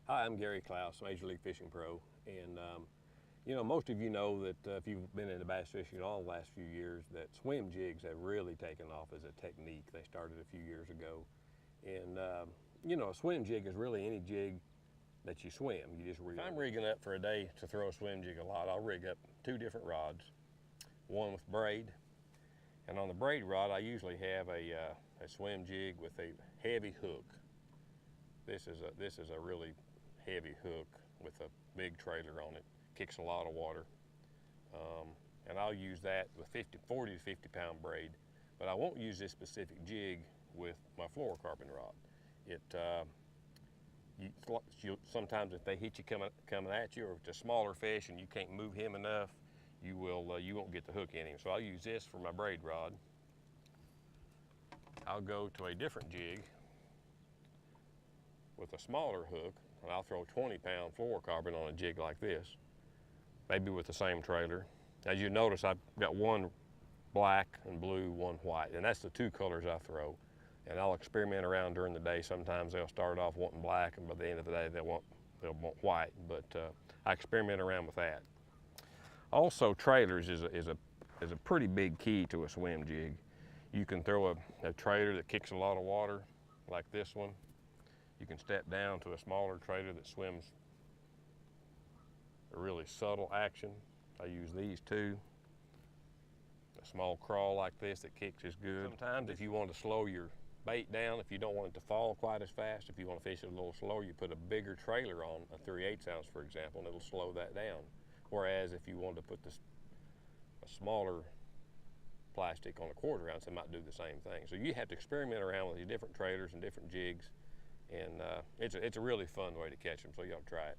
Hi, I'm Gary Clouse, Major League Fishing Pro, and you know, most of you know that if you've been into bass fishing all the last few years, that swim jigs have really taken off as a technique. They started a few years ago, and you know, a swim jig is really any jig that you swim. You just rig. If I'm rigging up for a day to throw a swim jig a lot, I'll rig up two different rods, one with braid, and on the braid rod, I usually have a swim jig with a heavy hook. This is a really heavy hook with a big trailer on it. Kicks a lot of water. And I'll use that with 40 to 50 pound braid, but I won't use this specific jig with my fluorocarbon rod. Sometimes if they hit you coming at you, or if it's a smaller fish and you can't move him enough, you won't get the hook in him. So I'll use this for my braid rod. I'll go to a different jig with a smaller hook, and I'll throw 20 pound fluorocarbon on a jig like this, maybe with the same trailer. As you notice, I've got one black and blue, one white, and that's the two colors I throw. And I'll experiment around during the day. Sometimes they'll start off wanting black, and by the end of the day they'll want white, but I experiment around with that. Also, trailers is a pretty big key to a swim jig. You can throw a trailer that kicks a lot of water, like this one. You can step down to a smaller trailer that swims a really subtle action. I use these two. A small crawl like this that kicks is good. Sometimes if you want to slow your bait down, if you don't want it to fall quite as fast, if you want to fish it a little slower, you put a bigger trailer on, a 3/8 ounce for example, and it'll slow that down. Whereas if you wanted to put a smaller plastic on a 1/4 ounce, it might do the same thing. So you have to experiment around with your different trailers and different jigs, and it's a really fun way to catch them, so you ought to try it.